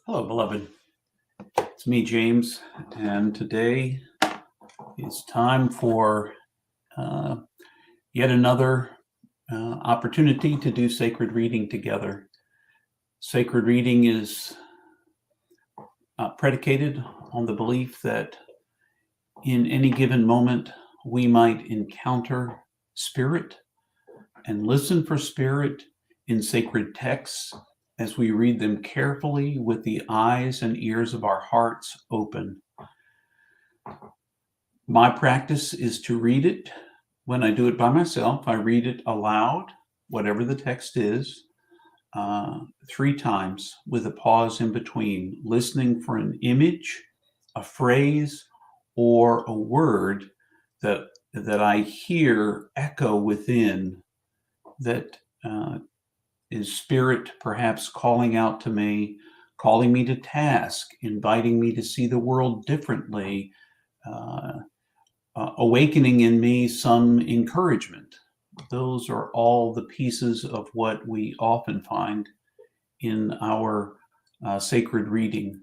Hello, beloved. It's me, James, and today is time for uh, yet another opportunity to do sacred reading together. Sacred reading is predicated on the belief that in any given moment we might encounter spirit and listen for spirit in sacred texts as we read them carefully with the eyes and ears of our hearts open. My practice is to read it. When I do it by myself, I read it aloud, whatever the text is, 3 times with a pause in between, listening for an image, a phrase, or a word that I hear echo within that is spirit perhaps calling out to me, calling me to task, inviting me to see the world differently, uh, awakening in me some encouragement. Those are all the pieces of what we often find in our sacred reading.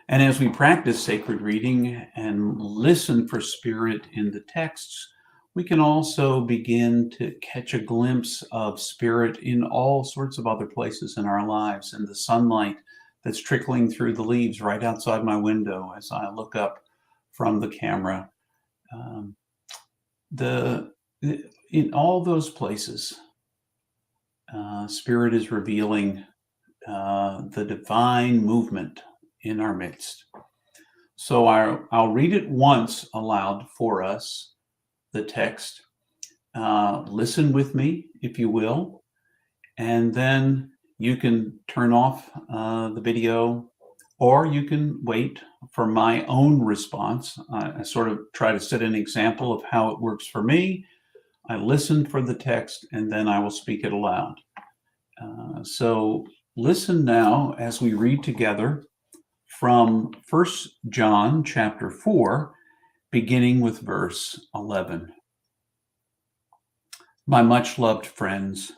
And as we practice sacred reading and listen for spirit in the texts, we can also begin to catch a glimpse of spirit in all sorts of other places in our lives, in the sunlight that's trickling through the leaves right outside my window as I look up from the camera. Um, the in all those places, Spirit is revealing the divine movement in our midst. So I'll read it once aloud for us, the text. Listen with me, if you will, and then you can turn off the video, or you can wait for my own response. I sort of try to set an example of how it works for me. I listen for the text and then I will speak it aloud. So listen now as we read together from 1 John chapter 4, beginning with verse 11. My much loved friends,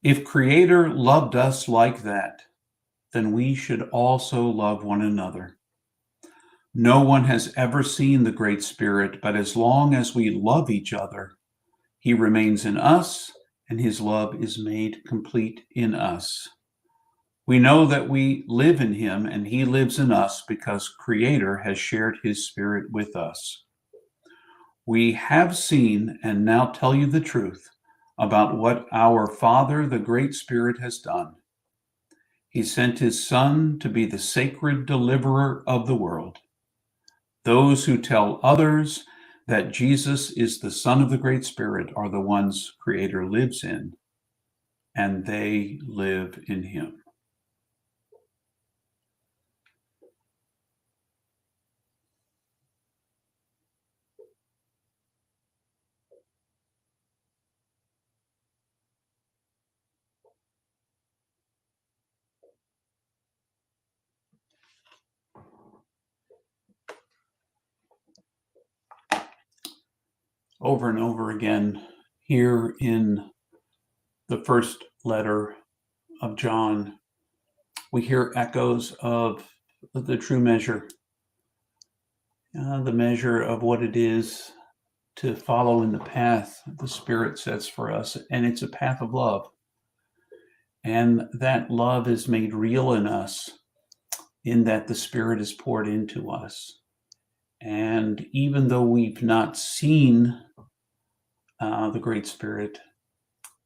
if Creator loved us like that, then we should also love one another. No one has ever seen the Great Spirit, but as long as we love each other, He remains in us, and His love is made complete in us. We know that we live in Him, and He lives in us because Creator has shared His Spirit with us. We have seen and now tell you the truth about what our Father, the Great Spirit, has done. He sent His Son to be the sacred deliverer of the world. Those who tell others that Jesus is the Son of the Great Spirit are the ones Creator lives in, and they live in Him. Over and over again, here in the first letter of John, we hear echoes of the true measure, the measure of what it is to follow in the path the Spirit sets for us. And it's a path of love. And that love is made real in us in that the Spirit is poured into us. And even though we've not seen the Great Spirit,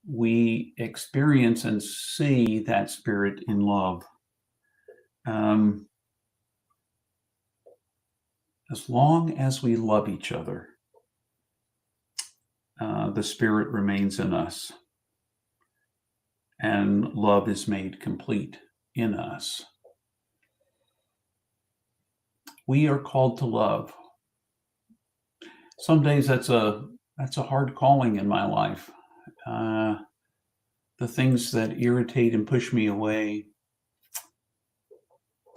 we experience and see that Spirit in love. As long as we love each other, the Spirit remains in us, and love is made complete in us. We are called to love. Some days that's a hard calling in my life. The things that irritate and push me away,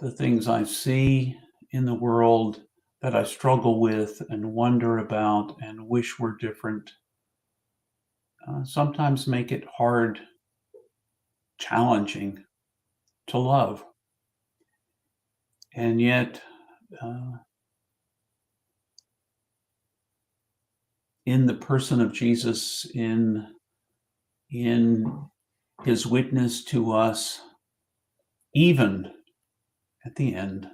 the things I see in the world that I struggle with and wonder about and wish were different, sometimes make it hard, challenging to love. And yet, uh, in the person of Jesus, in his witness to us, even at the end,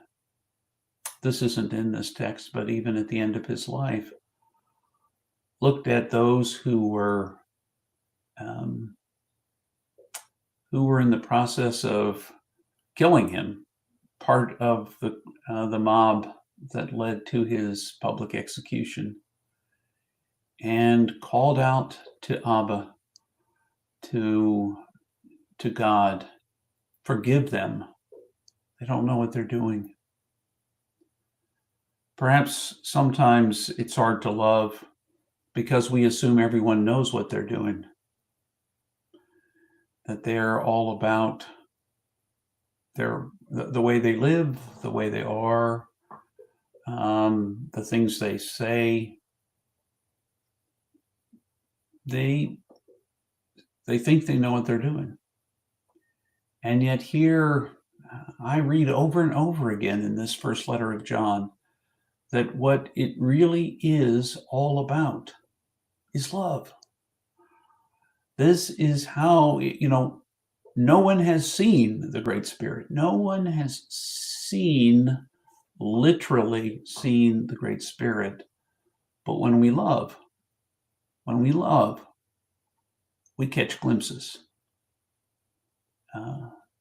this isn't in this text, but even at the end of his life, looked at those who were in the process of killing him, part of the mob that led to his public execution, and called out to Abba, to God, forgive them. They don't know what they're doing. Perhaps sometimes it's hard to love because we assume everyone knows what they're doing, that they're all about the way they live, the way they are, the things they say. They think they know what they're doing. And yet here, I read over and over again in this first letter of John that what it really is all about is love. This is how, no one has seen the Great Spirit. No one has literally seen the Great Spirit. But when we love, we catch glimpses.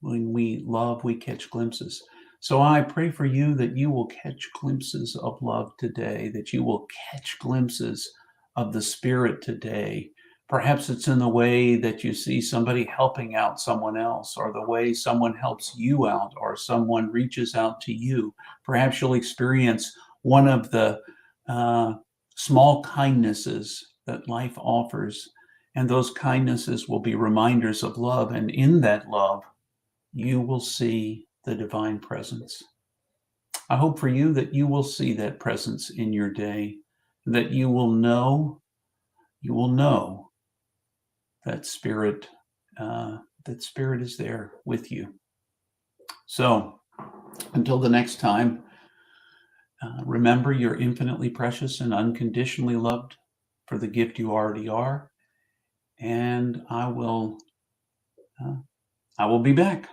When we love, we catch glimpses. So I pray for you that you will catch glimpses of love today, that you will catch glimpses of the Spirit today. Perhaps it's in the way that you see somebody helping out someone else, or the way someone helps you out, or someone reaches out to you. Perhaps you'll experience one of the small kindnesses that life offers, and those kindnesses will be reminders of love. And in that love, you will see the divine presence. I hope for you that you will see that presence in your day, that you will know that Spirit is there with you. So until the next time, remember you're infinitely precious and unconditionally loved for the gift you already are. And I will be back.